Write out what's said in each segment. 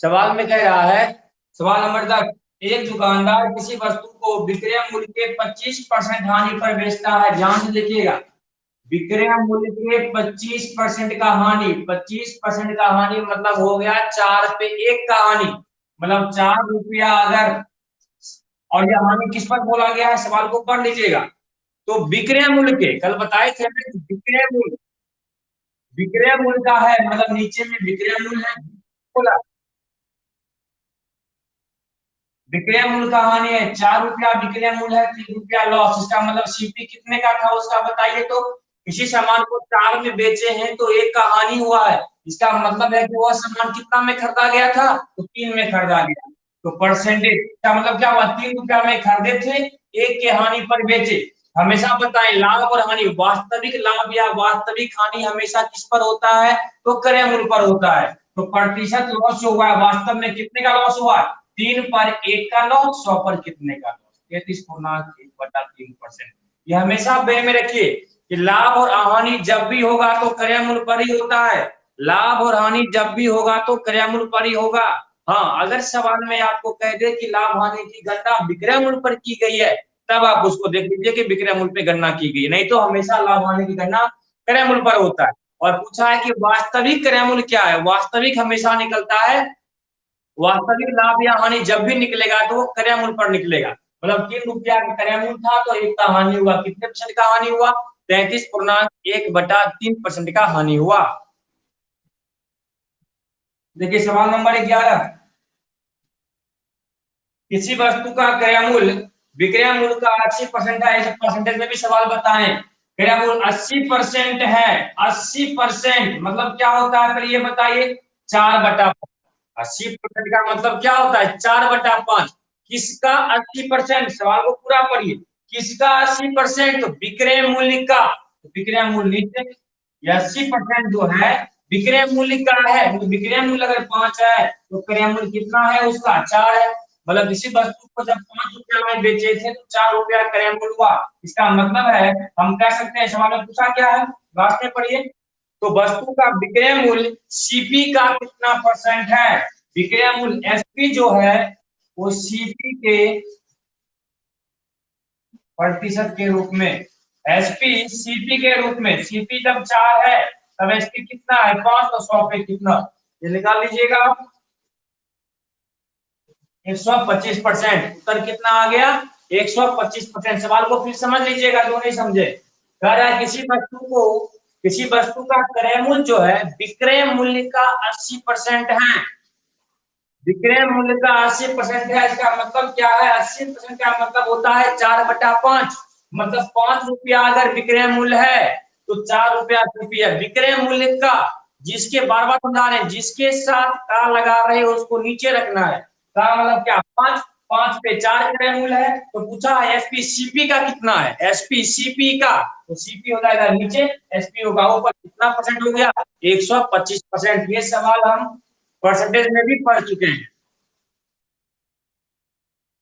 सवाल में कह रहा है, सवाल नंबर 10, एक दुकानदार किसी वस्तु को विक्रय मूल्य के 25% हानि पर बेचता है। ध्यान से देखिएगा, विक्रय मूल्य के 25% का हानि, 25% का हानि मतलब हो गया 4 पे 1 का हानि, मतलब 4 रुपया अगर, और यह हानि किस पर बोला गया है, सवाल को पढ़ लीजिएगा। तो विक्रय मूल्य के, कल बताए थे हमें कि विक्रय मूल्य का है, मतलब नीचे में विक्रय मूल्य है, बोला विक्रय मूल्य का हानि है 4 रुपया, विक्रय मूल्य है 3 रुपया लॉस। इसका मतलब सीपी कितने का था उसका बताइए। तो किसी सामान को 4 में बेचे हैं तो 1 का हानि हुआ है, इसका मतलब है कि वह सामान कितना में खरीदा गया था, तो 3 में खरीदा गया। तो परसेंटेज का मतलब क्या हुआ, 3 रुपया में खरीदे थे, 1 के हानि पर बेचे। हमेशा बताएं, लाभ और हानि, वास्तविक लाभ या वास्तविक हानि हमेशा किस पर होता है, तो क्रय मूल्य पर होता है। तो प्रतिशत लॉस जो हुआ है, वास्तव में कितने का लॉस हुआ है, 3 पर 1 का लॉस, 100 पर कितने का लॉस, 33.1/3%। ये हमेशा वे में रखिए कि लाभ और हानि जब भी होगा तो क्रय मूल्य पर ही होता है। लाभ और हानि जब भी होगा तो क्रय मूल्य पर ही होगा। हाँ, अगर सवाल में आपको कह दे कि लाभ हानि की गणना विक्रय मूल्य पर की गई है, तब आप उसको देख लीजिए कि विक्रय मूल्य पे गणना की गई, नहीं तो हमेशा लाभ हानि की गणना क्रय मूल्य पर होता है। और पूछा है कि वास्तविक क्रय मूल्य क्या है, वास्तविक हमेशा निकलता है, वास्तविक लाभ या हानि जब भी निकलेगा तो वो क्रय मूल्य पर निकलेगा। मतलब 3 रुपया का क्रय मूल्य था तो 1 का हानि हुआ, कितने परसेंट का हानि हुआ, 33.1/3% का हानि हुआ। देखिए सवाल नंबर 11, किसी वस्तु का क्रय मूल्य विक्रय मूल्य का 80% है, ऐसे परसेंटेज में भी सवाल बताएं। क्रय मूल्य 80% है, 80% मतलब क्या होता है, फिर ये बताइए, 4/5। 80% का मतलब क्या होता है, 4/5। किसका 80%, सवाल को पूरा पढ़िए, किसका 80%, तो विक्रय मूल्य का, तो विक्रय मूल्य नीचे, 80% जो है विक्रय मूल्य का है, तो विक्रय मूल्य अगर 5 है तो क्रय मूल्य कितना है उसका, 4 है। मतलब इसी वस्तु को जब 5 रुपया में बेचे थे तो 4 रुपया क्रय मूल्य हुआ। इसका मतलब है, हम कह सकते हैं, सवाल में पूछा क्या है, लास्ट में पढ़िए, तो वस्तु का विक्रय मूल्य सीपी का कितना परसेंट है, विक्रय मूल्य एसपी जो है वो सीपी के प्रतिशत के रूप में, एसपी सीपी के रूप में, सीपी जब 4 है तब एसपी कितना है, 5, तो 100 पे कितना, ये निकाल लीजिएगा आप, 125%। उत्तर कितना आ गया, 125%। सवाल को फिर समझ लीजिएगा जो नहीं समझे। कह रहा है किसी वस्तु का क्रय मूल्य जो है विक्रय मूल्य का 80% है, विक्रय मूल्य का 80% है, इसका मतलब क्या है, 80% का मतलब होता है 4/5। मतलब 5 रुपया अगर विक्रय मूल्य है तो 4 रुपया सीपी है। विक्रय मूल्य का, जिसके बार बार समझा रहे हैं, जिसके साथ का लगा रहे हैं उसको नीचे रखना है। का मतलब क्या, 5, 5 पे 4 क्रय मूल्य है, तो पूछा है एसपी सीपी का कितना है, एसपी सीपी का, तो सीपी हो जाएगा नीचे, एसपी होगा ऊपर, कितना परसेंट हो गया, 125%। ये सवाल हम परसेंटेज में भी पढ़ चुके हैं।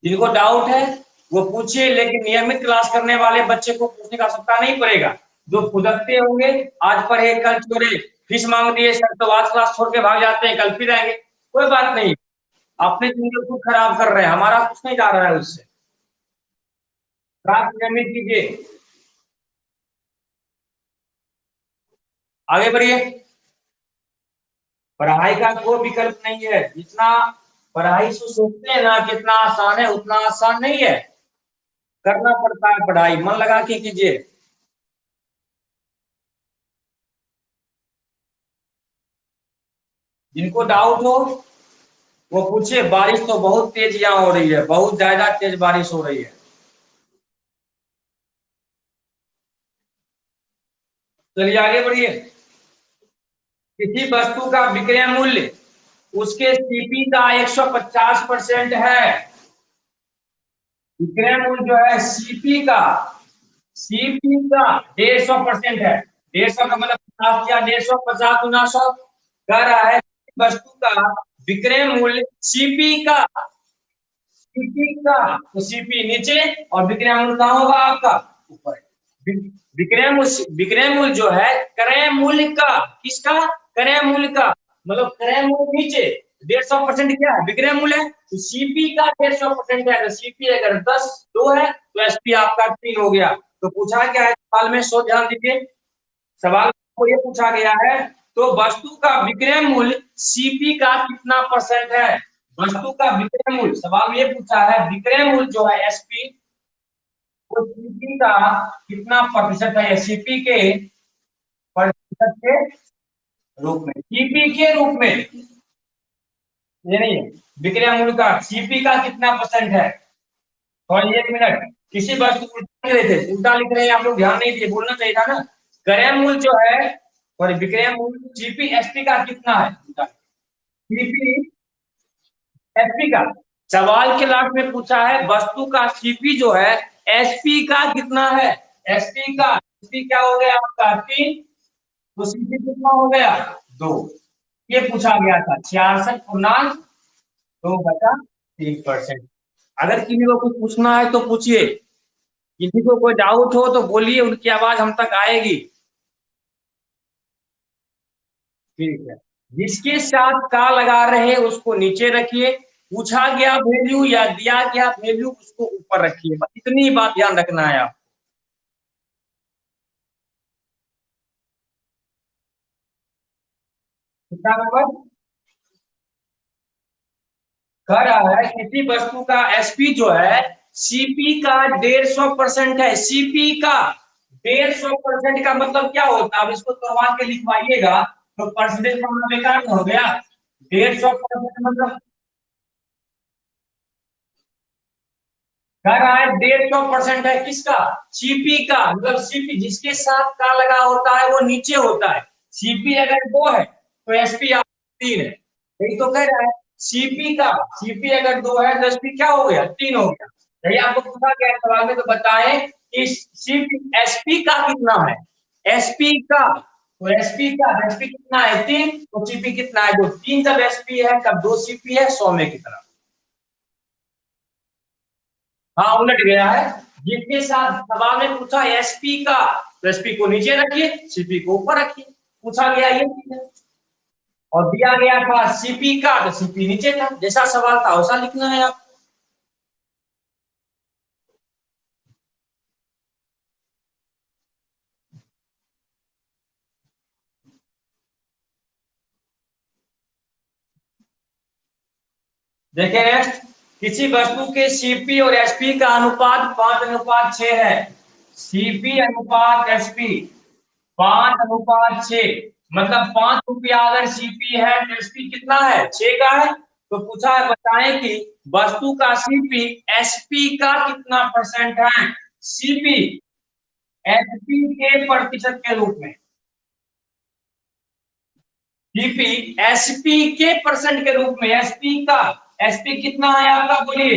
जिनको डाउट है वो पूछिए, लेकिन नियमित क्लास करने वाले बच्चे को पूछने का आवश्यकता नहीं पड़ेगा। जो फुदकते होंगे, आज पढ़े कल छोड़े, फीस मांग दिए सर तो आज क्लास छोड़ के भाग जाते हैं, कल फिर आएंगे, कोई बात नहीं, अपने जिंदगी को खराब कर रहे हैं, हमारा कुछ नहीं जा रहा है उससे। क्लास नियमित कीजिए, आगे बढ़िए। पढ़ाई का कोई विकल्प नहीं है, जितना पढ़ाई से सोचते हैं ना कितना आसान है, उतना आसान नहीं है, करना पड़ता है पढ़ाई, मन लगा के कीजिए। जिनको डाउट हो वो पूछिए। बारिश तो बहुत तेज यहाँ हो रही है, बहुत ज्यादा तेज बारिश हो रही है। चलिए आगे बढ़िए। किसी वस्तु का विक्रय मूल्य उसके सीपी का 150% है, विक्रय मूल्य जो है सीपी का 150% है। 150 का मतलब 50 या 150, 50 × 100, कह रहा है वस्तु का विक्रय मूल्य सीपी का, तो सीपी नीचे और विक्रय मूल्य कहाँ होगा आपका, ऊपर। विक्रय मूल्य जो है क्रय मूल्य का, किसका, क्रय मूल्य का, मतलब क्रय मूल्य नीचे, 150% क्या है, विक्रय मूल्य है। तो सीपी का 150% है, तो सीपी अगर 10 2 है तो एसपी आपका 3 हो गया। तो पूछा क्या है सवाल में, सो ध्यान दीजिए, सवाल को ये पूछा गया है, तो वस्तु का विक्रय मूल्य सीपी का कितना परसेंट है। वस्तु का विक्रय मूल्य, सवाल ये पूछा है विक्रय मूल्य जो है एसपी, वो सीपी का कितना प्रतिशत है, सीपी के प्रतिशत के रूप में, सीपी के रूप में, ये नहीं है, विक्रय मूल्य का सीपी का कितना परसेंट है। और 1 मिनट, किसी वस्तु को उल्टा लिख रहे थे, उल्टा लिख रहे हैं आप लोग, ध्यान नहीं दिए, बोलना चाहिए था ना। क्रय मूल्य जो है और विक्रय मूल्य जीपी एसपी का कितना है, जीपी एसपी का। सवाल के लास्ट में पूछा है वस्तु का सीपी जो है एसपी का कितना है, एसपी का, एसपी क्या हो गया आपका 3, तो सीपी कितना हो गया 2। ये पूछा गया था 66.2 बटा 3%। अगर किसी को कुछ पूछना है तो पूछिए, किसी को कोई डाउट हो तो बोलिए, उनकी आवाज हम तक आएगी। ठीक है, जिसके साथ का लगा रहे उसको नीचे रखिए, पूछा गया वैल्यू या दिया गया वैल्यू उसको ऊपर रखिए, बस इतनी बात ध्यान रखना है आप। कितना नंबर कह रहा है, किसी वस्तु का एसपी जो है सीपी का 150% है, सीपी का 150% का मतलब क्या होता है, अब इसको करवा के लिखवाइएगा तो परसेंटेज पढ़ना बेकार हो गया। 150% मतलब कह रहा है 150% है किसका, सीपी का, मतलब सीपी जिसके साथ का लगा होता है वो नीचे होता है। सीपी अगर 2 है तो एसपी 3 है, यही तो कह रहा है। सीपी का, सीपी अगर 2 है तो एसपी क्या हो गया 3 हो गया। यही आपको पूछा गया सवाल में, तो बताएं कि सीपी एसपी का कितना है, एसपी का, तो एसपी का, एसपी कितना है 3, तो सीपी कितना है 2, 3 जब एसपी है तब 2 सीपी है, 100 में कितना। हाँ उलट गया है, जिसके साथ सवाल में पूछा एसपी का, तो एसपी को नीचे रखिए, सीपी को ऊपर रखिए, पूछा गया ये चीज है। और दिया गया था सीपी का तो सीपी नीचे था, जैसा सवाल था वैसा लिखना है आप। देखिए नेक्स्ट, किसी वस्तु के सीपी और एसपी का अनुपात 5:6 है, सीपी अनुपात एसपी 5:6, मतलब 5 रुपया अगर सीपी है तो एसपी कितना है 6 का है। तो पूछा है बताएं कि वस्तु का सीपी एसपी का कितना परसेंट है, सीपी एसपी के प्रतिशत के रूप में, सीपी एसपी के परसेंट के रूप में, एसपी का, एसपी कितना है आपका बोलिए,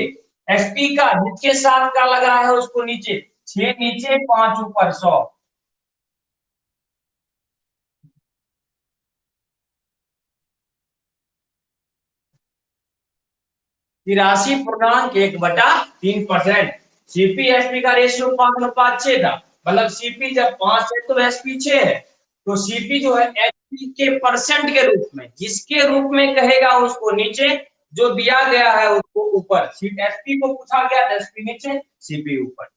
एसपी का जिसके साथ का लगा है उसको नीचे, 6 नीचे 5 ऊपर 100, 83.1/3%। सीपी एसपी का रेशियो 5:6 था, मतलब सीपी जब 5 है तो एसपी 6 है। तो सीपी जो है एसपी के परसेंट के रूप में, जिसके रूप में कहेगा उसको नीचे, जो दिया गया है उसको ऊपर। एसपी को पूछा गया एसपी नीचे, सीपी ऊपर।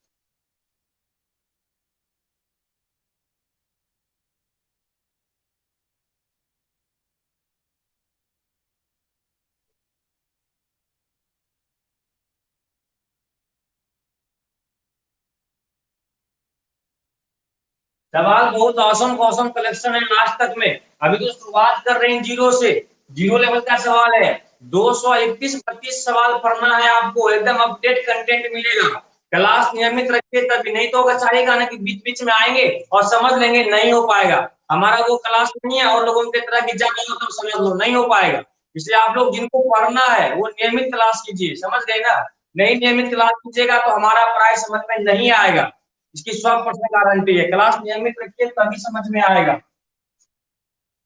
सवाल बहुत औसम कौसम कलेक्शन है लास्ट तक में, अभी तो शुरुआत कर रहे हैं जीरो से, जीरो लेवल का सवाल है। 231-32 सवाल पढ़ना है आपको, एकदम अपडेट कंटेंट मिलेगा। क्लास नियमित रखिए, तभी नहीं तो होगा चाहेगा ना कि बीच बीच में आएंगे और समझ लेंगे, नहीं हो पाएगा। हमारा वो क्लास नहीं है और लोगों की तरह की जाना हो तो समझ लो, नहीं हो पाएगा। इसलिए आप लोग जिनको पढ़ना है वो नियमित क्लास कीजिए, समझ गए ना। नहीं नियमित क्लास कीजिएगा तो हमारा पढ़ाई समझ में नहीं आएगा, इसकी 100% गारंटी है। क्लास नियमित रखिए तभी समझ में आएगा।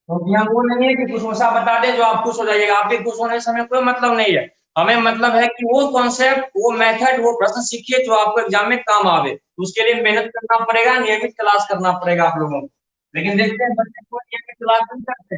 क्योंकि हम वो नहीं है कि कुछ वैसा बता दे जो आप खुश हो जाइएगा, आपके खुश होने से हमें कोई मतलब नहीं है। हमें मतलब है कि वो कॉन्सेप्ट, वो मेथड, वो प्रश्न सीखिए जो आपको एग्जाम में काम आवे, तो उसके लिए मेहनत करना पड़ेगा, नियमित क्लास करना पड़ेगा आप लोगों को। लेकिन देखते हैं बच्चे को नियमित क्लास नहीं करते।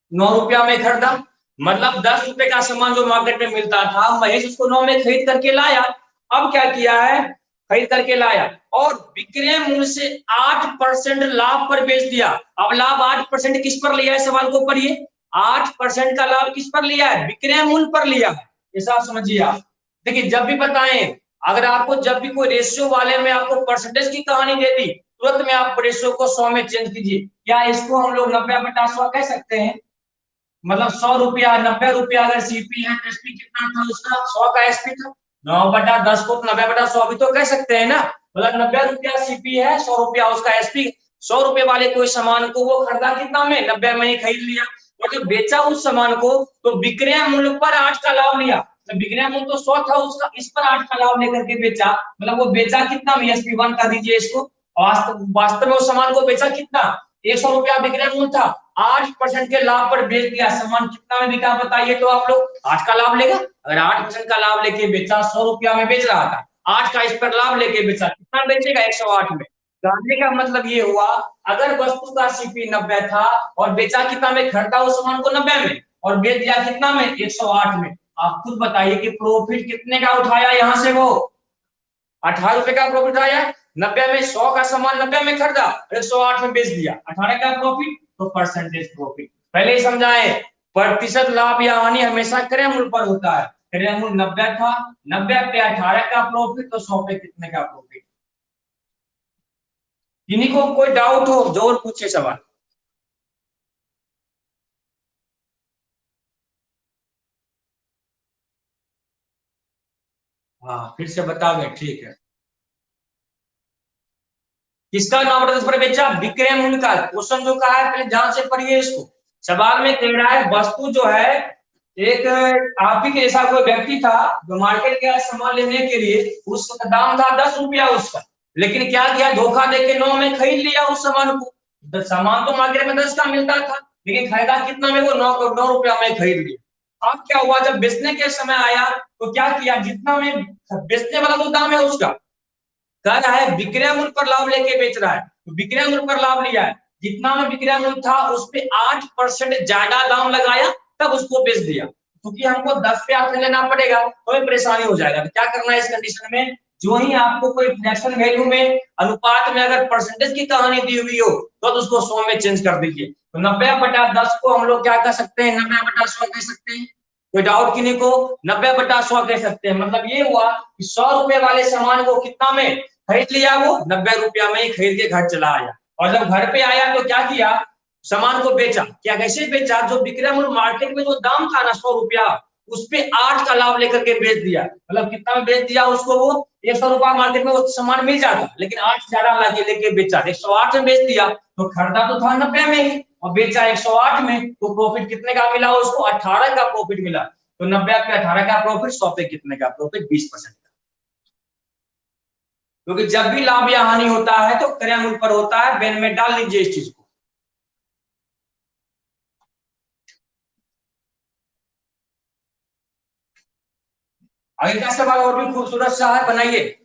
9 रुपया में खरीदा, मतलब 10 रुपए का सामान जो मार्केट में मिलता था, महेश उसको 9 में खरीद करके लाया। अब क्या किया है, खरीद करके लाया और विक्रय मूल्य से 8% लाभ पर बेच दिया। अब लाभ 8% किस पर लिया है, सवाल को पढ़िए। 8% का लाभ किस पर लिया है, विक्रय मूल्य पर लिया है। ऐसा समझिए आप। देखिए जब भी बताएं, अगर आपको जब भी कोई रेशियो वाले में आपको परसेंटेज की कहानी दे दी, तुरंत में आप रेशियो को 100 में चेंज कीजिए। क्या इसको हम लोग 90/100 कह सकते हैं, मतलब 100 रुपया, 90 रुपया अगर सीपी है तो एसपी कितना था उसका, 100 का एसपी था। 9/10 को 90/100 भी तो कह सकते हैं ना, मतलब 90 रुपया सीपी है, 100 रुपया उसका एसपी। 100 रुपये वाले कोई सामान को वो खरीदा कितना में, 90 में ही खरीद लिया। और जब बेचा उस सामान को तो विक्रय मूल्य पर 8 का लाभ लिया। तो विक्रय मूल्य तो 100 था उसका, इस पर 8 का लाभ लेकर के बेचा, मतलब वो बेचा कितना में, एसपी 1 कर दीजिए इसको। वास्तव में उस सामान को बेचा कितना, 100 रुपया विक्रय मूल्य था, 8% के लाभ पर बेच दिया। सामान कितना में बिका बताइए तो आप लोग, 8 का लाभ लेगा। अगर 8% का लाभ लेके बेचा, 100 रुपया में बेच रहा था, 8 का इस पर लाभ लेके बेचा, कितना बेचेगा, 108 में। कहने का मतलब ये हुआ, अगर वस्तु का सीपी 90 था और बेचा कितना में, खरीदा उस सामान को 90 में और बेच दिया कितना में, 108 में। आप खुद बताइए कि प्रॉफिट कितने का उठाया यहां से वो, 18 रुपए का प्रॉफिट आया। 90 में 100 का सामान 90 में खरीदा, 108 में बेच दिया, 18 का प्रॉफिट। तो परसेंटेज प्रॉफिट पहले ही समझाए, प्रतिशत लाभ या हानि हमेशा क्रय मूल्य पर होता है। क्रय मूल्य 90 था, 90 पे 18 का प्रॉफिट, तो 100 पे कितने का प्रॉफिट। किन्हीं को कोई डाउट हो जोर पूछे सवाल। हाँ फिर से बताओगे, ठीक है। किसका 9/10 पर बेचा, विक्रय मूल्य का। क्वेश्चन जो कहा है पहले ध्यान से पढ़िए इसको। सवाल में कह रहा है वस्तु जो है, एक आप ही के जैसा कोई व्यक्ति था जो मार्केट गया सामान लेने के लिए, उसका दाम था 10 रुपया उसका, लेकिन क्या किया, धोखा देके 9 में खरीद लिया उस सामान को। सामान तो मार्केट में 10 का मिलता था, लेकिन खरीदा कितना में, वो 9 रुपया में खरीद लिया। अब क्या हुआ, जब बेचने के समय आया तो क्या किया, जितना में बेचने वाला तो दाम है उसका, कह रहा है विक्रय मूल्य पर लाभ लेके बेच रहा है, तो विक्रय मूल्य पर लाभ लिया है, जितना में विक्रय मूल्य था उस पे 8% ज्यादा दाम लगाया, तब उसको बेच दिया। क्योंकि हमको 10 पे आके लेना पड़ेगा तो हमें परेशानी हो जाएगा। तो क्या करना है इस कंडीशन में, जो ही आपको कोई फ्रैक्शन वैल्यू में, अनुपात में अगर परसेंटेज की कहानी दी हुई हो तो उसको 100 में चेंज कर दीजिए। तो 90/10 को हम लोग क्या कर सकते हैं, 90/100 कह सकते हैं। कोई डाउट किन्हीं को, 90/100 कह सकते हैं। मतलब ये हुआ कि 100 रुपए वाले सामान को कितना में खरीद लिया, वो 90 रुपया में ही खरीद के घर चला आया। और जब घर पे आया तो क्या किया, सामान को बेचा। क्या कैसे बेचा, जो विक्रय मूल्य मार्केट में जो दाम था ना 100 रुपया, उस पे 8 का लाभ लेकर के बेच दिया। मतलब कितना में बेच दिया उसको, वो 100 रुपया मार्केट में वो सामान मिल जाता, लेकिन 8 ज्यादा लाके लेके बेचा, 108 में बेच दिया। तो खरीदा तो था 90 में ही और बेचा 108 में, तो प्रॉफिट कितने का मिला उसको, 18 का प्रॉफिट मिला। तो 90 पे 18 का प्रॉफिट, 100 पे कितने का प्रॉफिट, 20%। क्योंकि जब भी लाभ या हानि होता है तो क्रय मूल्य पर होता है। बेन में डाल लीजिए इस चीज को। आगे का सवाल और भी खूबसूरत सा है, बनाइए।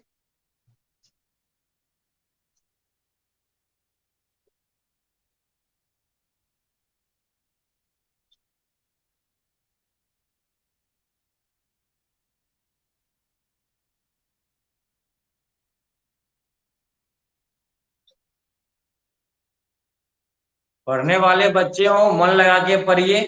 पढ़ने वाले बच्चे हो, मन लगा के पढ़िए।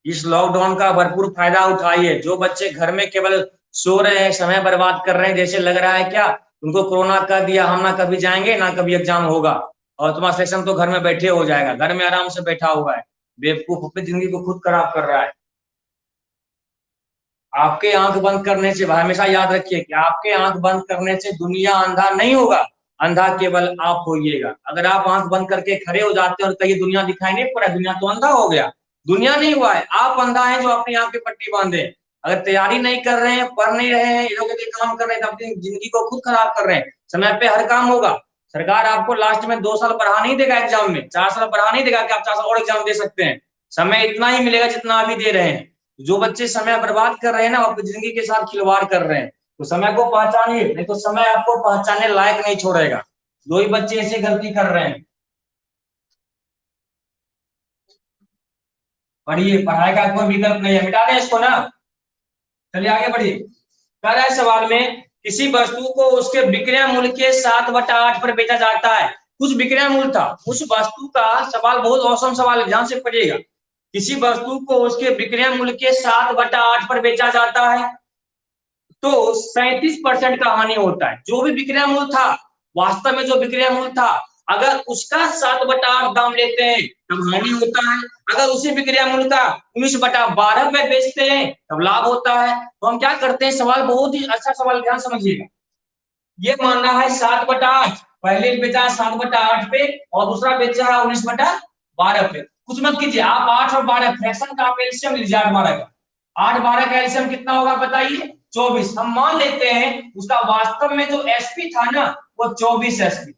इस लॉकडाउन का भरपूर फायदा उठाइए। जो बच्चे घर में केवल सो रहे हैं, समय बर्बाद कर रहे हैं, जैसे लग रहा है क्या उनको कोरोना कर दिया, हम ना कभी जाएंगे ना कभी एग्जाम होगा, और तुम्हारा सेक्शन तो घर में बैठे हो जाएगा, घर में आराम से बैठा हुआ है, बेवकूफ अपनी जिंदगी को खुद खराब कर रहा है। आपके आंख बंद करने से, भाई हमेशा याद रखिए कि आपके आंख बंद करने से दुनिया अंधा नहीं होगा, अंधा केवल आप होइएगा। अगर आप आंख बंद करके खड़े हो जाते हैं और कहीं दुनिया दिखाई नहीं पड़ा, दुनिया तो अंधा हो गया। दुनिया नहीं हुआ है, आप अंधा है जो अपनी आंख पे पट्टी बांधे। अगर तैयारी नहीं कर रहे हैं, पढ़ नहीं रहे हैं, इधर उधर काम कर रहे हैं, तो अपनी जिंदगी को खुद खराब कर रहे हैं। समय पे हर काम होगा। सरकार आपको लास्ट में 2 साल बढ़ा नहीं देगा एग्जाम में, 4 साल बढ़ा नहीं देगा कि आप 4 साल और एग्जाम दे सकते हैं। समय इतना ही मिलेगा जितना अभी दे रहे हैं। जो बच्चे समय बर्बाद कर रहे हैं ना, वो अपनी जिंदगी के साथ खिलवाड़ कर रहे हैं। तो समय को पहचानिए, नहीं तो समय आपको पहचानने लायक नहीं छोड़ेगा। दो ही बच्चे ऐसे गलती कर रहे हैं। पढ़िए, पढ़ाई का कोई विकल्प नहीं है, मिटा दें इसको ना। चलिए आगे बढ़िए। कह रहा है सवाल में, किसी वस्तु को उसके विक्रय मूल्य के 7/8 पर बेचा जाता है। कुछ विक्रय मूल्य था उस वस्तु का, सवाल बहुत औसम सवाल है, ध्यान से पढ़िएगा। किसी वस्तु को उसके विक्रय मूल्य के 7/8 पर बेचा जाता है तो 37% का हानि होता है। जो भी विक्रय मूल्य था, वास्तव में जो विक्रय मूल्य था, अगर उसका 7/8 दाम लेते हैं तब हानि होता है। अगर उसी विक्रय मूल्य का 19/12 में बेचते हैं तब लाभ होता है। तो हम क्या करते हैं, सवाल बहुत ही अच्छा सवाल, ध्यान समझिएगा। ये मानना है 7/8, पहले बेचा 7/8 पे और दूसरा बेचा है 19/12 पे। कुछ मत कीजिए, आप 8 और 12 फ्रैक्शन का आप एलसीएम लीजिए। 8 12 का, 8 12 का एलसीएम कितना होगा बताइए, 24। हम मान लेते हैं उसका वास्तव में जो एसपी था ना, वो 24 एसपी।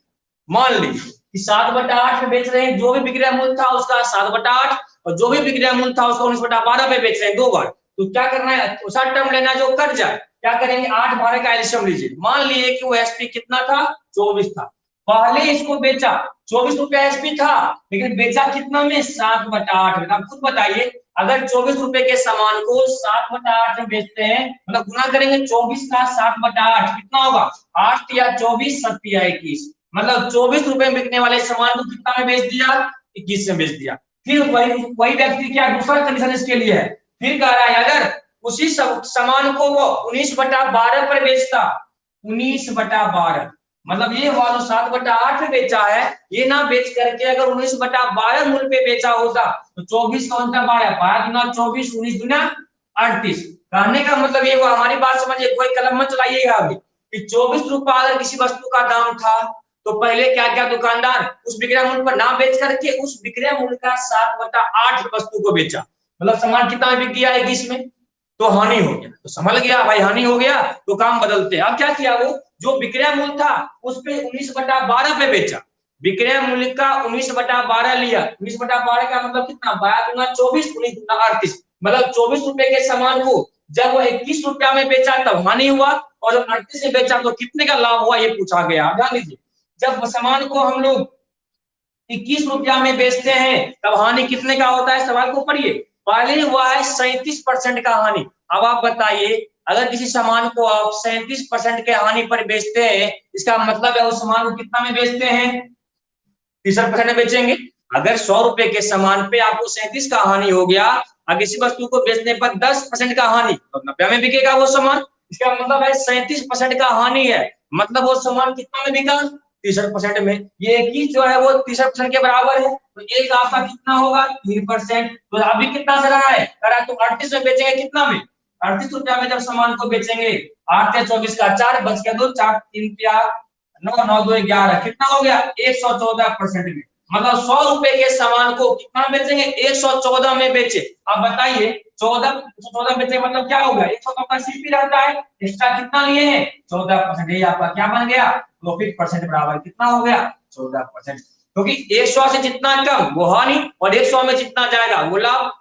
मान लीजिए कि 7/8 में बेच रहे हैं, जो भी विक्रय मूल्य था उसका 7/8, और जो भी विक्रय मूल्य था उसका 19/12 में बेच रहे हैं, 2 बार। तो क्या करना है, उसा टर्म लेना जो कट जाए। क्या करेंगे, 8 12 का एल्सियम लीजिए। मान लिए कि वो एसपी कितना था, 24 था। पहले इसको बेचा, 24 रुपया एसपी था, लेकिन बेचा कितना में, 7/8 में। आप खुद बताइए, अगर 24 रुपए के सामान को 7/8 में बेचते हैं, मतलब गुना करेंगे 24 का 7/8, कितना होगा, 8 या 24, 7 या 21। मतलब 24 रुपए में बिकने वाले सामान को कितना में बेच दिया, 21 में बेच दिया। फिर वही वही व्यक्ति क्या, दूसरा कंडीशन इसके लिए है। फिर कह रहा है, अगर उसी सामान को वो 19/12 पर बेचता, 19/12, मतलब ये हुआ जो 7/8 में बेचा है, ये ना बेच करके अगर 19/12 मूल्य पे बेचा होता, तो 24 का 12, 12 × 24, 19 × 38। कहने का मतलब ये हुआ, हमारी बात समझिए, कोई कलम मत चलाइएगा अभी, कि 24 रुपया अगर किसी वस्तु का दाम था, तो पहले क्या क्या दुकानदार उस विक्रय मूल्य पर ना बेच करके उस विक्रय मूल्य का 7/8 वस्तु को बेचा। मतलब सामान कितना बिक गया, 21 में, तो हानि हो गया। तो समझ गया भाई, हानि हो गया तो काम बदलते हैं। अब क्या किया, वो जो विक्रय मूल्य था उस पे 19/12 पे बेचा। विक्रय मूल्य का 19/12 लिया, 19/12 का मतलब कितना, 12 × 24, 19 × 38। मतलब 24 रुपए के सामान को जब वो 21 रुपया में बेचा तब हानि हुआ, और जब 38 में बेचा तो कितने का लाभ हुआ, ये पूछा गया। ध्यान दीजिए, जब सामान को हम लोग 21 रुपया में बेचते हैं तब हानि कितने का होता है, सवाल को पढ़िए। पहले हुआ है 37% का हानि। अब आप बताइए, अगर किसी सामान को आप 37% के हानि पर बेचते हैं, इसका मतलब है उस सामान को कितना में बेचते हैं, 63% में बेचेंगे। अगर 100 रुपए के सामान पे आपको 37 का हानि हो गया, अब इसी वस्तु को बेचने पर 10% का हानि, तो 90 में बिकेगा वो सामान। इसका मतलब है 37% का हानि है, मतलब वो सामान कितना में बिका, 63% में। ये इक्कीस जो है वो 63% के बराबर है, तो एक आपका कितना होगा, 3%। तो अभी कितना चला है, करा तो 38 में बेचेंगे, कितना में, 38 रुपया में जब सामान को बेचेंगे। 8 या 24 का 4 बच गया, 2 4 3 9 9 2 11, कितना हो गया, 114% में। मतलब 100 रुपए के सामान को कितना बेचेंगे, 114 में बेचे। अब बताइए, 14 बेचे मतलब क्या होगा, 114 का सीपी रहता है, एक्स्ट्रा कितना लिए हैं, 14%। ये आपका क्या बन गया, प्रॉफिट परसेंट बराबर कितना हो गया, 14%। क्योंकि 100 से जितना कम वो हानि, और 100 में जितना जाएगा वो लाभ।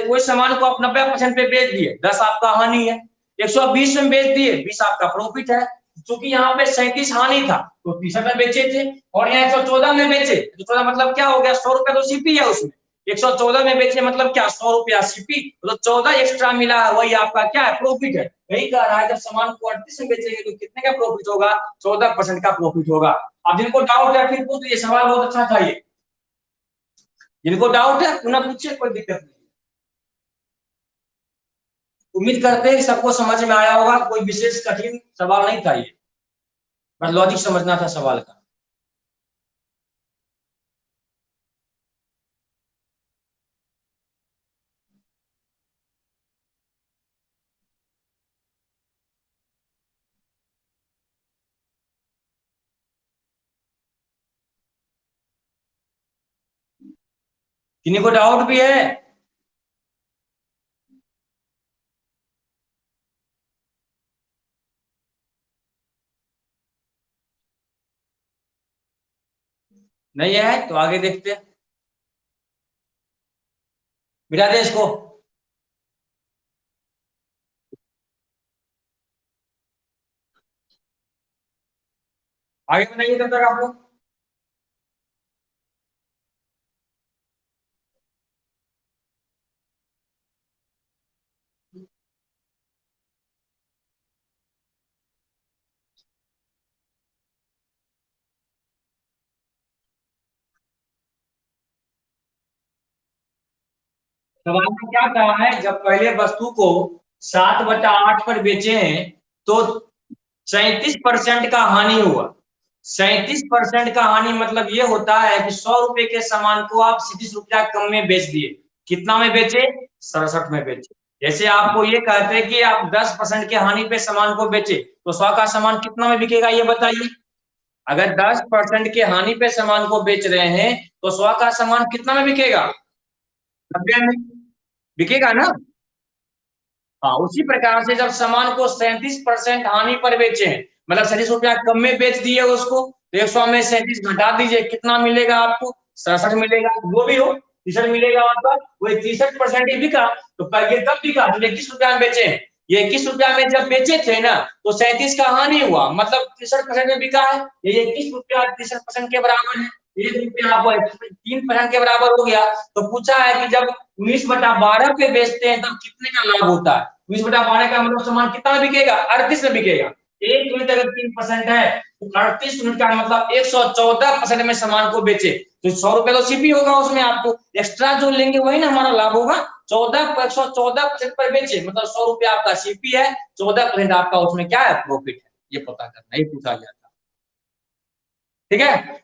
कोई सामान को आप 90% पे बेच दिए, 10 आपका हानि है। 120 में बेच दिए, 20 आपका प्रॉफिट है। क्योंकि यहाँ पे 37 हानि था तो 63 में बेचे थे, और यहाँ 114 में बेचे तो 14 मतलब क्या हो गया, 100 रुपया तो सीपी है उसमें। 114 में बेचे मतलब क्या, 100 रुपया सीपी, तो 14 एक्स्ट्रा मिला है, वही आपका क्या है, प्रॉफिट है। यही कह रहा है, जब सामान को 38 में बेचेंगे तो कितने का प्रॉफिट होगा, 14% का प्रॉफिट होगा। अब जिनको डाउट है फिर पूछ, ये सवाल बहुत अच्छा था ये, जिनको डाउट है पुनः पूछिए, कोई दिक्कत नहीं। उम्मीद करते हैं सबको समझ में आया होगा, कोई विशेष कठिन सवाल नहीं था ये, बस लॉजिक समझना था सवाल का। किन्हीं को डाउट भी है, नहीं है तो आगे देखते हैं, मिटा दे इसको। आगे बताइए तब तक आप लोग। सवाल में क्या कहा है, जब पहले वस्तु को 7/8 पर बेचे हैं तो 37% का हानि हुआ। 37% का हानि मतलब ये होता है कि 100 रुपए के सामान को आप 37 रुपया कम में बेच दिए। कितना में बेचे? 67 में बेचे। जैसे आपको ये कहते हैं कि आप 10% के हानि पे सामान को बेचे तो 100 का सामान कितना में बिकेगा, ये बताइए। अगर 10% के हानि पे सामान को बेच रहे हैं तो 100 का सामान कितना में बिकेगा? 90 में बिकेगा ना। हाँ, उसी प्रकार से जब सामान को 37% हानि पर बेचे, मतलब 37 रुपया कम में बेच दिए उसको, तो 100 में 37 घटा दीजिए, कितना मिलेगा आपको? 67 मिलेगा। वो भी हो 63 मिलेगा आपका। वही 63% ही बिका। तो ये कब बिका? जब 21 रुपया में बेचे। ये 21 रुपया में जब बेचे थे ना, तो 37 का हानि हुआ, मतलब 63% में बिका है। ये 21 रुपया 63% के बराबर है। 1 रुपया आपको 3% के बराबर हो गया। तो पूछा है कि जब 19/12 पे बेचते हैं तब कितने का लाभ होता है? 19/12 का मतलब सामान कितना बिकेगा? 38 में बिकेगा। 1 यूनिट अगर 3% है तो 38 यूनिट का मतलब 114% में सामान को बेचे तो 100 रुपए तो सीपी होगा उसमें। आपको एक्स्ट्रा जो लेंगे वही ना हमारा लाभ होगा। 114% पर बेचे मतलब 100 रुपया आपका सीपी है, 14% आपका उसमें क्या है? प्रॉफिट है। ये पता करना, ये पूछा गया था। ठीक है,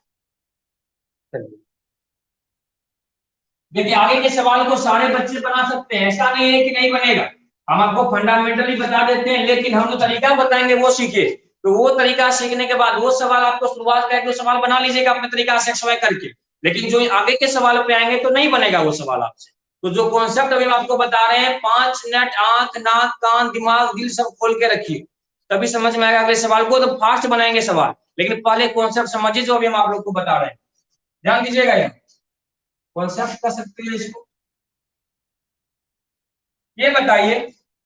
देखिए आगे के सवाल को सारे बच्चे बना सकते हैं, ऐसा नहीं है कि नहीं बनेगा। हम आपको फंडामेंटली बता देते हैं, लेकिन हम जो तरीका बताएंगे वो सीखिए। तो वो तरीका सीखने के बाद वो सवाल आपको शुरुआत का एक सवाल बना लीजिएगा अपने तरीका से एक्सवाई करके। लेकिन जो आगे के सवाल पे आएंगे तो नहीं बनेगा वो सवाल आपसे। तो जो कॉन्सेप्ट अभी हम आपको बता रहे हैं, 5 मिनट आंख नाक कान दिमाग दिल सब खोल के रखिए, तभी समझ में आएगा अगले सवाल को। तो फास्ट बनाएंगे सवाल, लेकिन पहले कॉन्सेप्ट समझिए जो अभी हम आप लोग को बता रहे हैं। ध्यान दीजिएगा, यहाँ कॉन्सेप्ट कर सकते हैं इसको। ये बताइए,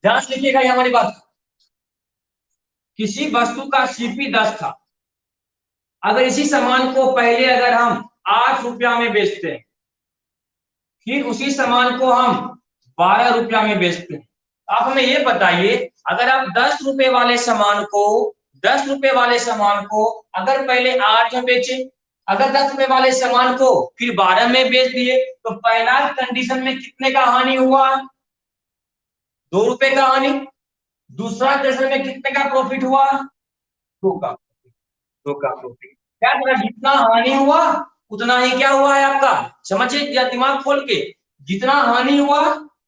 ध्यान से लिखिएगा ये हमारी बात। किसी वस्तु का सीपी 10 था। अगर इसी सामान को पहले अगर हम 8 रुपया में बेचते हैं, फिर उसी सामान को हम 12 रुपया में बेचते हैं, आप हमें ये बताइए, अगर आप 10 रुपए वाले सामान को 10 रुपए वाले सामान को अगर पहले 8 में बेचे, अगर 10 रुपए वाले सामान को फिर 12 में बेच दिए, तो पहला कंडीशन में कितने का हानि हुआ? 2 रुपए का हानि। दूसरा कंडीशन में कितने का प्रॉफिट हुआ? 2 का। 2 का प्रॉफिट। क्या करा, जितना हानि हुआ उतना ही क्या हुआ है आपका? समझिए या दिमाग खोल के, जितना हानि हुआ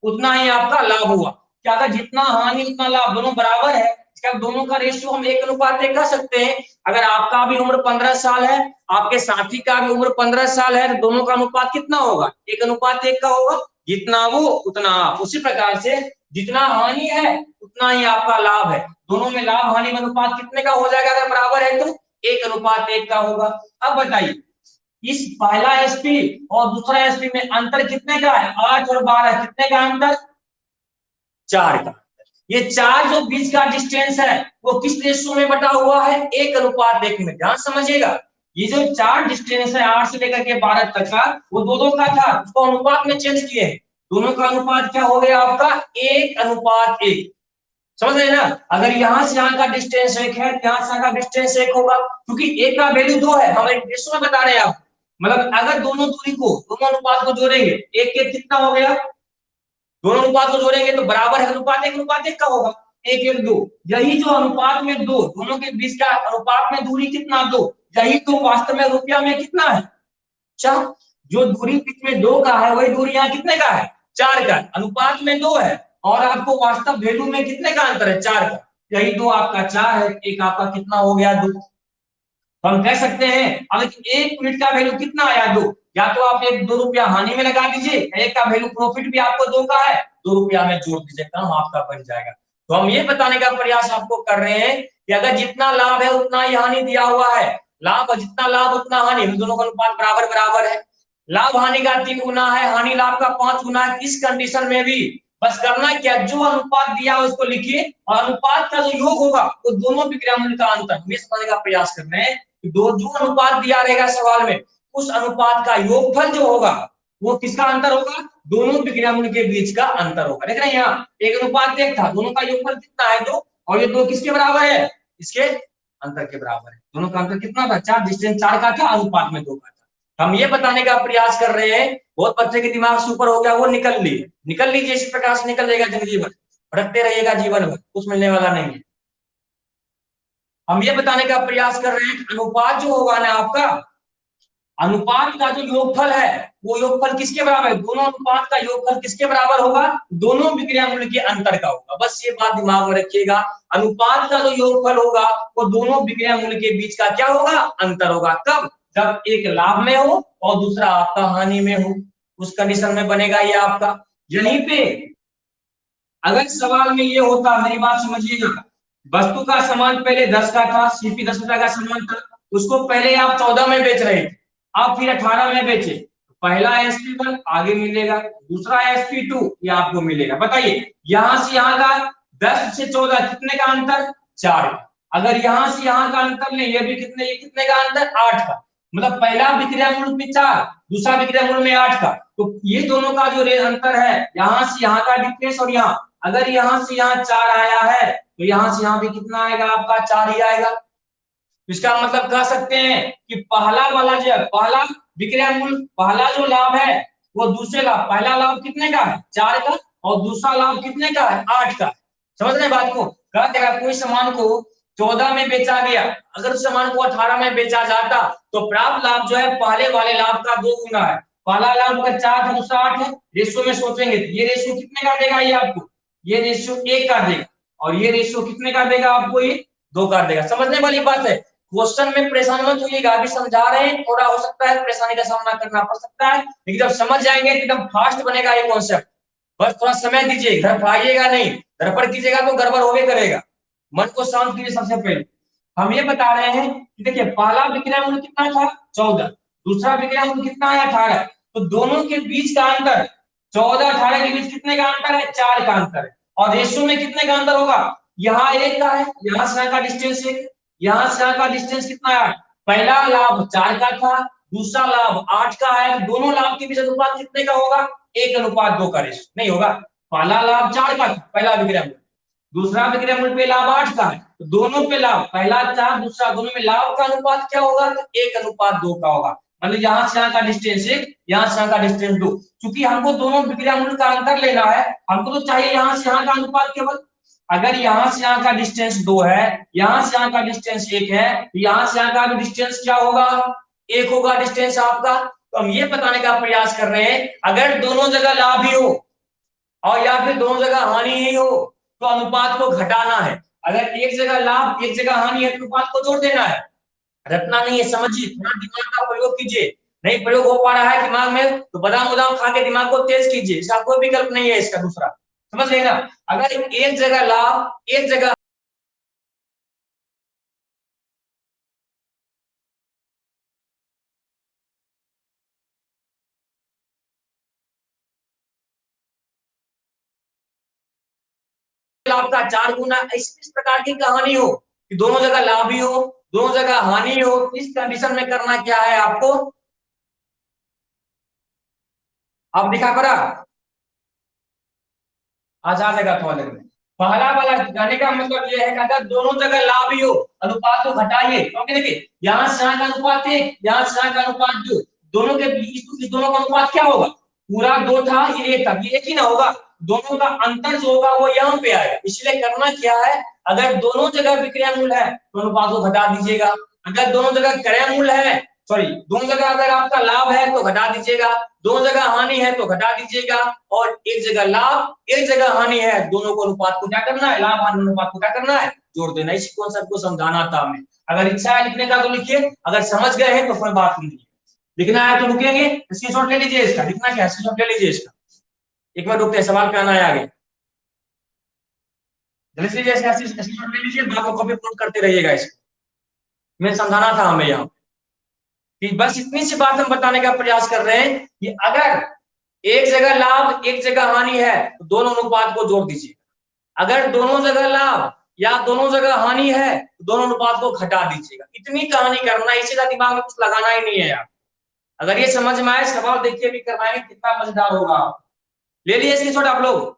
उतना ही आपका लाभ हुआ। क्या था? जितना हानि उतना लाभ, दोनों बराबर है। इसका दोनों का रेशियो हम 1:1 कह सकते हैं। अगर आपका भी उम्र 15 साल है, आपके साथी का भी उम्र 15 साल है, तो दोनों का अनुपात कितना होगा? 1:1 का होगा। जितना वो उतना आप। उसी प्रकार से जितना हानि है उतना ही आपका लाभ है। दोनों में लाभ हानि में अनुपात कितने का हो जाएगा? अगर बराबर है तो 1:1 का होगा। अब बताइए, इस पहला एसपी और दूसरा एसपी में अंतर कितने का है? 8 और 12, कितने का अंतर? 4 का। ये 4 जो बीच का डिस्टेंस है वो किस रेशियो में बटा हुआ है? 1:1 में। ध्यान समझिएगा, ये जो 4 डिस्टेंस है 8 से लेकर के 12 तक का, वो दो का था, उसको अनुपात में चेंज किए हैं। दोनों का अनुपात क्या हो गया आपका? 1:1। समझ रहे ना? अगर यहाँ से यहाँ का डिस्टेंस 1 है, यहाँ से यहाँ का डिस्टेंस 1 होगा, क्योंकि 1 का वैल्यू 2 है, हम रेशियो में बता रहे हैं आप। मतलब अगर दोनों दूरी को, दोनों अनुपात को जोड़ेंगे, 1:1 कितना हो गया? दोनों अनुपात को जोड़ेंगे तो बराबर है, अनुपात 1:1 का होगा। 1:1 2। यही जो अनुपात में 2, दोनों के बीच का अनुपात में दूरी कितना? 2। यही तो वास्तव में रुपया में कितना है? 4। जो दूरी बीच में 2 का है वही दूरी यहाँ कितने का है? 4 का। अनुपात में 2 है और आपको वास्तव वैल्यू में कितने का अंतर है? 4 का। यही 2 आपका 4 है, एक आपका कितना हो गया? 2। तो हम कह सकते हैं अब 1 यूनिट का वैल्यू कितना आया? 2। या तो आप 2 रुपया हानि में लगा दीजिए, एक का वैल्यू प्रॉफिट भी आपको 2 का है, 2 रुपया में जोड़ दीजिए, काम आपका बन जाएगा। तो हम ये बताने का प्रयास आपको कर रहे हैं कि अगर जितना लाभ है उतना ही हानि दिया हुआ है, लाभ जितना लाभ उतना हानि, दोनों का अनुपात बराबर बराबर है। लाभ हानि का 3 गुना है, हानि लाभ का 5 गुना है। इस कंडीशन में भी बस करना क्या, जो अनुपात दिया उसको लिखिए और अनुपात का जो योग होगा वो दोनों विक्रय मूल्य का अंतर, हमें समझने का प्रयास कर रहे हैं। दो जो अनुपात दिया रहेगा सवाल में, उस अनुपात का योगफल जो होगा वो किसका अंतर होगा? दोनों विक्रय मूल्य के बीच का अंतर होगा। देख रहे हैं यहाँ 1:1 था, दोनों का योगफल कितना है? 2। और ये 2 किसके बराबर है? इसके अंतर के बराबर है। दोनों का अंतर कितना था? 4। डिस्टेंस 4 का था, अनुपात में 2 का था। हम ये बताने का प्रयास कर रहे हैं, बहुत बच्चे के दिमाग से ऊपर हो गया, वो निकल लीजिए, इसी प्रकार से निकल जाएगा जिंदगी भर, भटकते रहिएगा जीवन भर, कुछ मिलने वाला नहीं है। हम ये बताने का प्रयास कर रहे हैं अनुपात जो होगा ना आपका, अनुपात का जो योगफल है वो योगफल किसके बराबर है, दोनों अनुपात का योगफल किसके बराबर होगा, दोनों विक्रिया मूल्य के अंतर का होगा। बस ये बात दिमाग में रखिएगा, अनुपात का जो योगफल होगा वो दोनों विक्रिया मूल्य के बीच का क्या होगा, अंतर होगा। कब, जब एक लाभ में हो और दूसरा आपका हानि में हो, उस कंडीशन में बनेगा ये आपका। यहीं पे अगर सवाल में ये होता, मेरी बात समझिएगा, वस्तु का सामान पहले 10 का था, सीपी 10 रुपए का सामान था, उसको पहले आप 14 में बेच रहे थे, आप फिर 18 में बेचे, पहला SP1 आगे मिलेगा, दूसरा SP2 ये आपको मिलेगा। बताइए यहां से यहां का 10 से 14 कितने का अंतर, 4 का। अगर यहां से यहां का अंतर ले, ये भी कितने, ये कितने का अंतर, 8 का। मतलब पहला विक्रिया मूल्य में 4, दूसरा विक्रिया मूल्य में 8 का, तो ये दोनों का जो अंतर है, यहां से यहां का डिफरेंस, और यहाँ अगर यहां से यहां 4 आया है तो यहां से यहां भी कितना आएगा आपका, 4 ही आएगा। इसका मतलब कह सकते हैं कि पहला वाला जो है, पहला विक्रय मूल्य, पहला जो लाभ है वो दूसरे लाभ, पहला लाभ कितने का है, 4 का, और दूसरा लाभ कितने का है, 8 का। समझ रहे बात को, कह देगा कोई सामान को 14 में बेचा गया, अगर उस सामान को 18 में बेचा जाता तो प्राप्त लाभ जो है पहले वाले लाभ का 2 गुना है। पहला लाभ अगर 4 था, दूसरा 8 है, रेशियो में सोचेंगे तो ये रेशियो कितने का देगा, ये आपको ये रेशियो 1 का देगा, और ये रेशियो कितने का देगा आपको, ये 2 का देगा। समझने वाली बात है। क्वेश्चन में परेशान मत होइएगा, अभी समझा रहे हैं, थोड़ा हो सकता है परेशानी का सामना करना पड़ सकता है, लेकिन जब समझ जाएंगे तो एकदम फास्ट बनेगा ये कॉन्सेप्ट। बस थोड़ा समय दीजिए, घर भाइएगा नहीं, गड़बड़ कीजिएगा तो गड़बड़ होगे करेगा। मन को शांत कीजिए। सबसे पहले हम ये बता रहे हैं कि देखिए पहला विक्रय मूल्य कितना था, 14, दूसरा विक्रय मूल्य कितना है, 18, तो दोनों के बीच का अंतर 14 18 के बीच कितने का अंतर है, 4 का अंतर है, और रेशियो में कितने का अंतर होगा, यहाँ 1 का है, यहाँ से यहाँ का डिस्टेंस 1, यहाँ से यहाँ का डिस्टेंस कितना है, पहला लाभ 4 का था, दूसरा लाभ 8 का है, दोनों लाभ के बीच अनुपात कितने का होगा, 1:2 का रेशियो नहीं होगा। पहला लाभ 4 का था, पहला विक्रय मूल्य, दूसरा विक्रय मूल्य पे लाभ 8 का है, तो दोनों पे लाभ, पहला 4 दूसरा, दोनों में लाभ का अनुपात क्या होगा, तो 1:2 का होगा। मतलब यहाँ से यहाँ का डिस्टेंस 1, यहाँ से यहाँ का डिस्टेंस 2। क्योंकि हमको दोनों विक्रय मूल्य का अंतर लेना है, हमको तो चाहिए यहाँ से यहाँ का अनुपात केवल। अगर यहाँ से यहाँ का डिस्टेंस 2 है, यहाँ से यहाँ का डिस्टेंस 1 है, तो यहाँ से यहाँ का भी डिस्टेंस क्या होगा, 1 होगा डिस्टेंस आपका। तो हम ये बताने का प्रयास कर रहे हैं, अगर दोनों जगह लाभ ही हो और या फिर दोनों जगह हानि ही हो तो अनुपात को घटाना है। अगर एक जगह लाभ एक जगह हानि है तो अनुपात को जोड़ देना है। रटना नहीं है, समझिए, थोड़ा दिमाग का प्रयोग कीजिए। नहीं प्रयोग हो पा रहा है दिमाग में तो बादाम उदाम खा के दिमाग को तेज कीजिए, इसका कोई विकल्प नहीं है इसका दूसरा। समझ लेना, अगर एक जगह लाभ एक जगह लाभ का 4 गुना, इस प्रकार की कहानी हो कि दोनों जगह लाभ ही हो दोनों जगह हानि हो, इस कंडीशन में करना क्या है आपको, अब दिखा पड़ा, आज आ जाएगा थोड़ा देर में। पहला वाला जाने का मतलब ये है कि अगर दोनों जगह लाभ ही हो अनुपात को घटाइए, क्योंकि देखिए यहाँ से यहाँ का अनुपात 1, यहाँ से यहाँ का अनुपात 2, दोनों के बीच दोनों का अनुपात क्या होगा, पूरा 2 था ये 1 था, ये 1 ही ना होगा, दोनों का अंतर जो होगा वो यहाँ पे आएगा। इसलिए करना क्या है, अगर दोनों जगह विक्रय मूल्य है तो अनुपात को घटा दीजिएगा, अगर दोनों जगह क्रय मूल्य है, सॉरी दोनों जगह अगर आपका लाभ है तो घटा दीजिएगा, दोनों जगह हानि है तो घटा दीजिएगा, और एक जगह लाभ एक जगह हानि है, दोनों को अनुपात को क्या करना है, लाभ हानि अनुपात को क्या करना है, जोड़ देना। इस कॉन्सेप्ट को समझाना था हमें। अगर इच्छा है लिखने का तो लिखिए, अगर समझ गए हैं तो फिर बात नहीं, लिखना है तो रुकेंगे, स्क्रीनशॉट ले लीजिए इसका, लिखना क्या है स्क्रीनशॉट ले लीजिए इसका, एक बार रुकते हैं, सवाल पे आना है आगे, जल्दी से इसका स्क्रीनशॉट ले लीजिए, बात को कॉपी पेस्ट करते रहिएगा। इसको मैं समझाना था हमें यहाँ कि बस इतनी सी बात हम बताने का प्रयास कर रहे हैं कि अगर एक जगह लाभ एक जगह हानि है तो दोनों अनुपात को जोड़ दीजिए, अगर दोनों जगह लाभ या दोनों जगह हानि है तो दोनों अनुपात को घटा दीजिएगा। इतनी कहानी करना, इसी का दिमाग में कुछ लगाना ही नहीं है यार। अगर ये समझ में आए, सवाल देखिए भी करवाएंगे, कितना मजेदार होगा। ले लिए स्क्रीनशॉट आप लोग,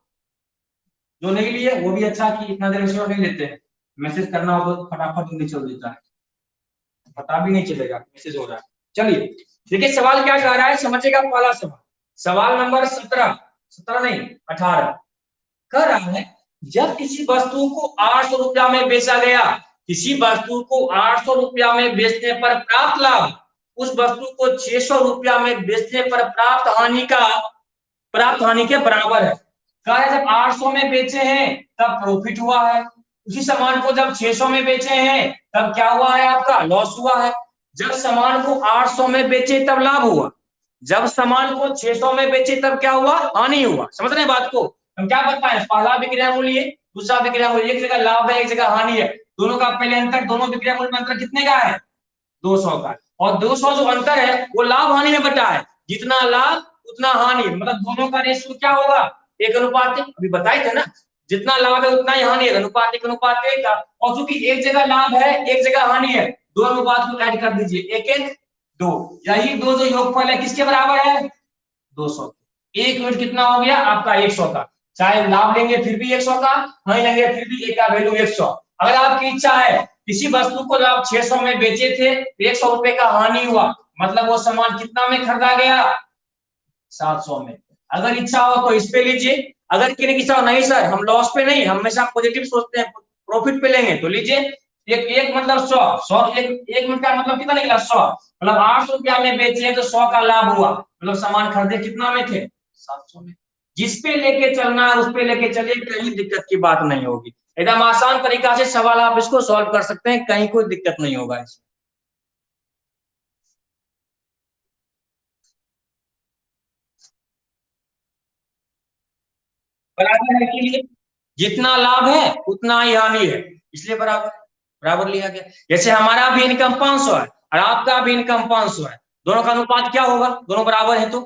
जो नहीं लिए वो भी अच्छा कि इतना देर स्क्रीनशॉट नहीं लेते हैं, मैसेज करना हो तो फटाफट जल्दी चल देता है, पता भी नहीं चलेगा मैसेज हो रहा है। चलिए देखिए सवाल क्या कह रहा है, समझिएगा पहला सवाल, सवाल नंबर 17, 17 नहीं 18 कह रहा है, जब किसी वस्तु को 800 रुपया में बेचा गया, किसी वस्तु को 800 रुपया में बेचने पर प्राप्त लाभ उस वस्तु को 600 रुपया में बेचने पर प्राप्त हानि के बराबर है। कह रहा है जब 800 में बेचे हैं तब प्रॉफिट हुआ है, उसी सामान को जब 600 में बेचे हैं तब क्या हुआ है, आपका लॉस हुआ है। जब सामान को 800 में बेचे तब लाभ हुआ, जब सामान को 600 में बेचे तब क्या हुआ, हानि हुआ। समझ रहे हैं बात को, हम क्या बताएं, पहला विक्रय मूल्य दूसरा विक्रय मूल्य, एक जगह लाभ है एक जगह हानि है, दोनों का पहले अंतर, दोनों विक्रय मूल्य में अंतर कितने का है, 200 का, और 200 जो अंतर है वो लाभ हानि में बटा है, जितना लाभ उतना हानि, मतलब दोनों का रेशियो क्या होगा, एक अनुपात एक, अभी बताए थे ना, जितना लाभ है उतना ही हानि है, अनुपात एक का, और चूंकि एक जगह लाभ है एक जगह हानि है, दो अनुपात को ऐड कर दीजिए, एक एक दो, यही दो जो योगफल है किसके बराबर है, 200। एक यूनिट कितना हो गया आपका, 100 का, चाहे लाभ लेंगे फिर भी 100 का, हानि लेंगे फिर भी एक का वैल्यू 100। अगर आपकी इच्छा है किसी वस्तु को आप 600 में बेचे थे, 100 रुपए का हानि हुआ, मतलब वो सामान कितना में खरीदा गया, 700 में। अगर इच्छा हो तो इस पे लीजिए, अगर किसी की इच्छा हो नहीं सर हम लॉस पे नहीं, हमेशा पॉजिटिव सोचते हैं, प्रॉफिट पे लेंगे, तो लीजिए, एक एक मतलब 100 एक मिनट का मतलब कितना निकला, 100, मतलब 800 रुपया में बेचे तो 100 का लाभ हुआ, मतलब सामान खरीदे कितना में थे, 700 में। जिस पे लेके चलना है उस पे लेके चलिए, कहीं दिक्कत की बात नहीं होगी, एकदम आसान तरीका से सवाल आप इसको सॉल्व कर सकते हैं, कहीं कोई दिक्कत नहीं होगा इसमें। बराबर है के लिए जितना लाभ है उतना ही हानि है, इसलिए बराबर बराबर लिया गया। जैसे हमारा भी इनकम 500 है और आपका भी इनकम 500 है, दोनों का अनुपात क्या होगा, दोनों बराबर है तो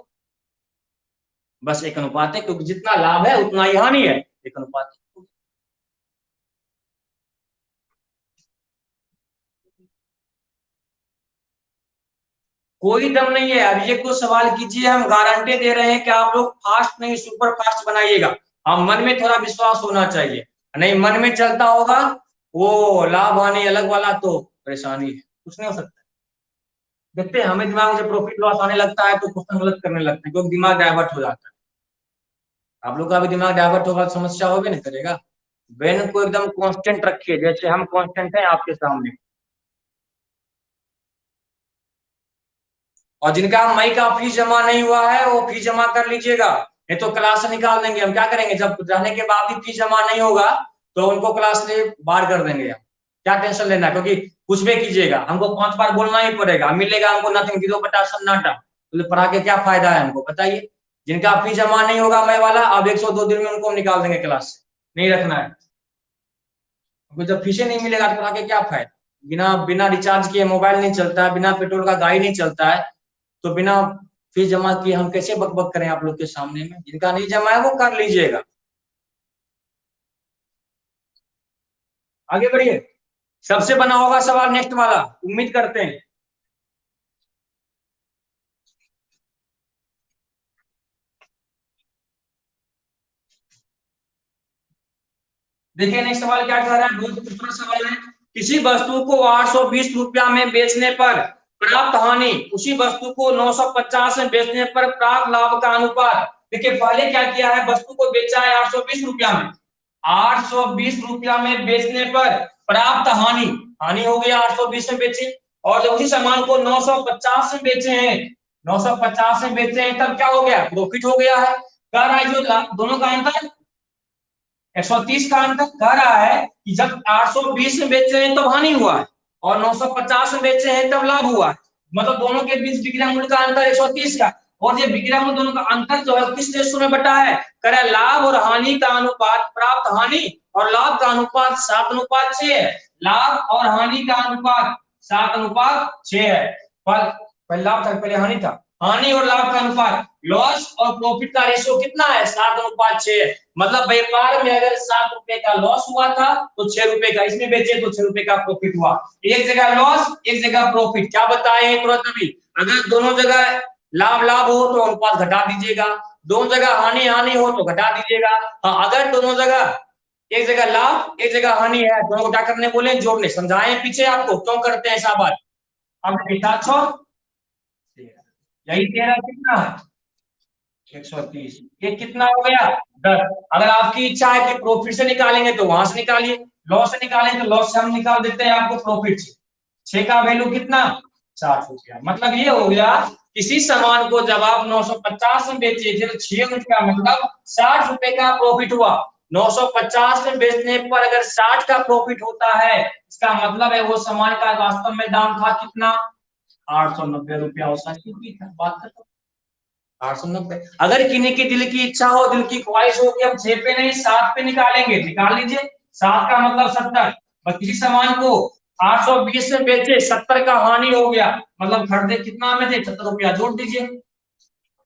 बस एक अनुपात है, क्योंकि जितना लाभ है उतना ही हानि है, एक अनुपात है। कोई दम नहीं है, अब ये कुछ सवाल कीजिए, हम गारंटी दे रहे हैं कि आप लोग फास्ट नहीं सुपर फास्ट बनाइएगा। हम मन में थोड़ा विश्वास होना चाहिए, नहीं मन में चलता होगा वो लाभ हानि अलग वाला तो परेशानी है, कुछ नहीं हो सकता। देखते हैं हमें दिमाग में जब प्रॉफिट लॉस आने लगता है तो क्वेश्चन गलत करने लगते हैं, क्योंकि दिमाग डाइवर्ट हो जाता है। आप लोग का भी दिमाग डाइवर्ट होगा तो समस्या होगी नहीं करेगा। ब्रेन को एकदम कांस्टेंट रखिए, जैसे हम कांस्टेंट हैं आपके सामने। और जिनका मई का फीस जमा नहीं हुआ है वो फीस जमा कर लीजिएगा, नहीं तो क्लास से निकाल देंगे। हम क्या करेंगे, जब जाने के बाद भी फीस जमा नहीं होगा तो उनको क्लास से बाहर कर देंगे हम। क्या टेंशन लेना, क्योंकि कुछ भी कीजिएगा हमको 5 बार बोलना ही पड़ेगा, मिलेगा हमको नथिंग, जीरो पटा सन्नाटा, तो पढ़ा के क्या फायदा है हमको बताइए। जिनका फीस जमा नहीं होगा मई वाला, अब 102 दिन में उनको निकाल देंगे क्लास से, नहीं रखना है। क्योंकि जब फीसे नहीं मिलेगा तो पढ़ा के क्या फायदा। बिना बिना रिचार्ज किए मोबाइल नहीं चलता है, बिना पेट्रोल का गाड़ी नहीं चलता है, तो बिना फीस जमा किए हम कैसे बकबक करें आप लोग के सामने में। जिनका नहीं जमा है वो कर लीजिएगा। आगे बढ़िए, सबसे बना होगा सवाल नेक्स्ट वाला, उम्मीद करते हैं। देखिए नेक्स्ट सवाल क्या कह रहा है, बहुत खूबसूरत सवाल है। किसी वस्तु को 820 रुपया में बेचने पर प्राप्त हानि उसी वस्तु को 950 में बेचने पर प्राप्त लाभ का अनुपात। देखिए पहले क्या किया है, वस्तु को बेचा है 820 रुपया में, 820 रुपया में बेचने पर प्राप्त हानि, हानि हो गया 820 में बेचे, और जब उसी सामान को 950 में बेचे हैं, 950 में बेचे हैं तब क्या हो गया, प्रॉफिट हो गया है। कह रहा है जो दोनों का अंतर 130 का अंतर, कह रहा है कि जब 820 में बेचे हैं तब हानि हुआ है और 950 में बेचे हैं तब लाभ हुआ है, मतलब दोनों के बीच विक्रय मूल्य का अंतर 130 का, और ये विक्रय मूल्य दोनों का अंतर जो है किस रेशो में बटा है, कह रहा है लाभ और हानि का अनुपात, प्राप्त हानि और लाभ का अनुपात 7:6 है, लाभ और हानि का अनुपात 7:6 है। पहले लाभ था पहले हानि था, हानि और लाभ का अनुपात, लॉस और प्रॉफिट का रेशियो कितना है, 7:6 है। मतलब व्यापार में अगर 7 रुपए का लॉस हुआ था तो 6 रुपए का इसमें बेचे तो 6 रुपए का प्रॉफिट हुआ। एक जगह लॉस एक जगह प्रॉफिट, क्या बताए तुरंत अभी, अगर दोनों जगह लाभ लाभ हो तो अनुपात घटा दीजिएगा, दोनों जगह हानि हानि हो तो घटा दीजिएगा। हाँ अगर दोनों जगह, एक जगह लाभ एक जगह हानि है, दोनों को क्या करने बोले, जोड़ने, समझाएं पीछे आपको क्यों करते हैं ऐसा बात। अब 700 यही 13 कितना है 130। ये कितना हो गया 10। अगर आपकी इच्छा है कि प्रॉफिट से निकालेंगे तो वहां से निकालिए, लॉस से निकालेंगे तो लॉस से हम निकाल देते हैं आपको प्रॉफिट से। 6 का वैल्यू कितना 60 रुपया। मतलब ये हो गया किसी सामान को जब आप 950 में बेचे थे तो 6 रुपया मतलब 60 रुपए का प्रॉफिट हुआ। 950 में बेचने पर अगर 60 का प्रॉफिट होता है इसका मतलब है वो सामान का वास्तव में दाम था कितना 890 रुपया। उसका था बात खत्म। 890। अगर किन्हीं की दिल की इच्छा हो, दिल की ख्वाहिश हो कि हम 6 पे नहीं 7 पे निकालेंगे, निकाल लीजिए। 7 का मतलब 70। और किसी सामान को 820 में बेचे 70 का हानि हो गया मतलब खरीदे कितना में थे 70 रुपया, जोड़ दीजिए।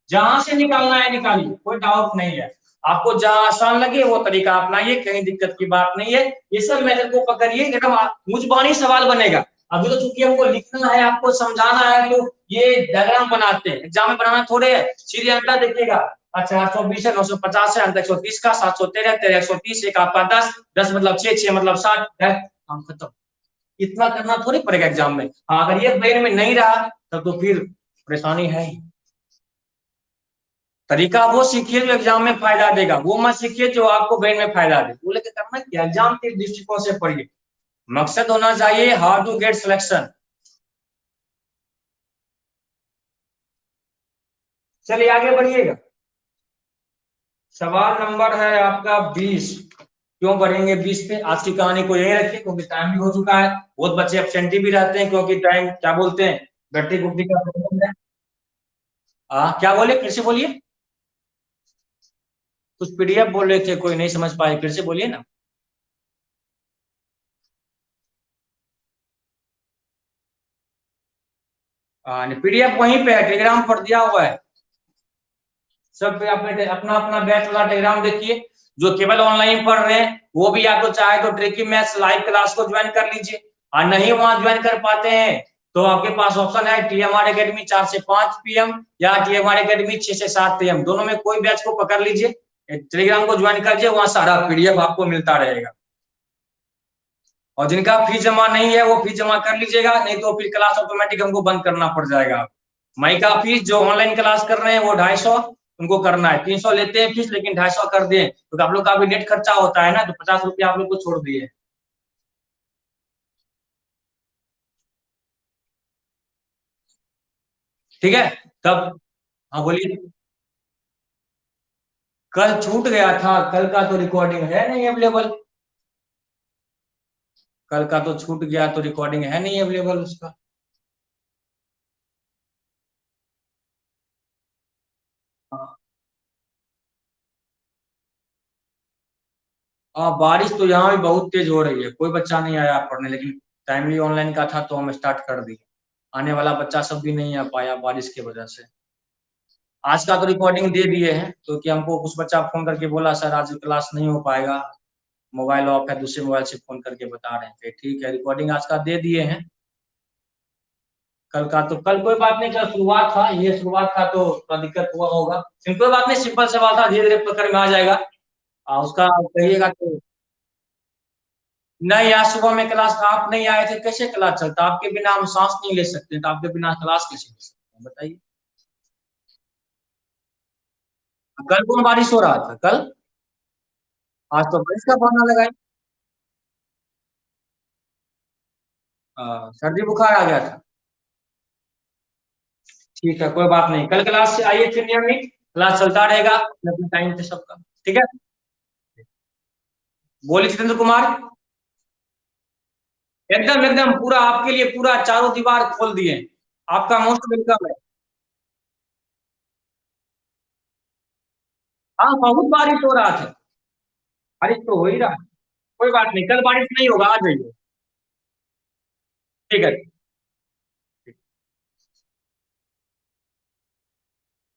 जहां से निकालना है निकालिए, कोई डाउट नहीं है। आपको जहां आसान लगे वो तरीका अपनाइए, कहीं दिक्कत की बात नहीं है। ये सब मेथड को पकड़िए, एकदम मुझबानी सवाल बनेगा। अभी तो चूंकि हमको लिखना है, आपको समझाना है, तो ये डायग्राम बनाते हैं। एग्जाम में बनाना थोड़े है, सीधे अंतर देखिएगा। अच्छा 820 है, 950 है, अंत 130 का, 713, 13 130, एक आपका 10, 10 मतलब 6, 6 मतलब 60 है, काम खत्म। इतना करना थोड़ी पड़ेगा एग्जाम में। हाँ अगर ये ब्रेन में नहीं रहा तब तो फिर परेशानी है ही। तरीका वो सीखिए जो एग्जाम में फायदा देगा, वो मत सीखिए जो आपको ब्रेन में फायदा दे। वो लेके करना क्या, एग्जाम के दृष्टिकोण से पढ़िए। मकसद होना चाहिए हाउ टू गेट सिलेक्शन। चलिए आगे बढ़िएगा। सवाल नंबर है आपका 20। क्यों बढ़ेंगे 20 पे, आज की कहानी को यही रखिए क्योंकि टाइम भी हो चुका है। बहुत बच्चे एब्सेंटी भी रहते हैं क्योंकि टाइम क्या बोलते हैं गट्टी गुट्टी का प्रॉब्लम है। क्या बोले, फिर से बोलिए। कुछ पीडीएफ बोल रहे थे, कोई नहीं समझ पाए, फिर से बोलिए ना। पीडीएफ वहीं पे है, टेलीग्राम पर दिया हुआ है। सब पे अपने अपना अपना बैच वाला टेलीग्राम देखिए। जो केवल ऑनलाइन पढ़ रहे हैं वो भी आप तो चाहे तो ट्रिकी मैथ्स लाइव क्लास को ज्वाइन कर लीजिए। और नहीं वहां ज्वाइन कर पाते हैं तो आपके पास ऑप्शन है टीएमआर एकेडमी 4 से 5 पीएम या टीएमआर एकेडमी 6 से 7 पीएम, दोनों में कोई बैच को पकड़ लीजिए। टेलीग्राम को ज्वाइन कर वहां सारा पीडीएफ आपको मिलता रहेगा। और जिनका फीस जमा नहीं है वो फीस जमा कर लीजिएगा, नहीं तो फिर क्लास ऑटोमेटिक हमको बंद करना पड़ जाएगा। मई का फीस जो ऑनलाइन क्लास कर रहे हैं वो 250 उनको करना है, 300 लेते हैं फीस लेकिन 250 कर दें तो आप लोग का भी नेट खर्चा होता है ना, तो 50 रुपया आप लोग को छोड़ दिए। ठीक है तब। हाँ बोलिए। कल छूट गया था, कल का तो रिकॉर्डिंग है नहीं अवेलेबल। कल का तो छूट गया तो रिकॉर्डिंग है नहीं अवेलेबल उसका। हाँ बारिश तो यहाँ भी बहुत तेज हो रही है, कोई बच्चा नहीं आया पढ़ने, लेकिन टाइमली ऑनलाइन का था तो हम स्टार्ट कर दिए। आने वाला बच्चा सब भी नहीं आ पाया बारिश की वजह से। आज का तो रिकॉर्डिंग दे दिए हैं तो कि हमको कुछ बच्चा फोन करके बोला सर आज क्लास नहीं हो पाएगा, मोबाइल ऑफ है, दूसरे मोबाइल से फोन करके बता रहे हैं। ठीक है रिकॉर्डिंग आज का दे दिए हैं। कल का तो कल कोई बात नहीं, कल शुरुआत था, ये शुरुआत था तो थोड़ा दिक्कत हुआ होगा, लेकिन कोई बात नहीं, सिंपल सवाल था, धीरे धीरे पकड़ में आ जाएगा। उसका कहिएगा तो। नहीं आज सुबह में क्लास आप नहीं आए थे, कैसे क्लास चलता, आपके बिना हम सांस नहीं ले सकते, तो आपके बिना क्लास कैसे ले सकते हैं बताइए। कल कौन बारिश हो रहा था कल। आज तो बारिश का बहाना लगाए। सर्दी बुखार आ गया था। ठीक है कोई बात नहीं, कल क्लास से आइए फिर नियमित, क्लास चलता रहेगा अपने टाइम पे सबका। ठीक है बोलिए जितेंद्र कुमार। एकदम एकदम पूरा आपके लिए पूरा चारों दीवार खोल दिए, आपका मोस्ट वेलकम है। हाँ बहुत बारिश हो रहा था। बारिश तो हो ही रहा है। कोई बात नहीं, कल बारिश नहीं होगा, आ जाइए। ठीक है।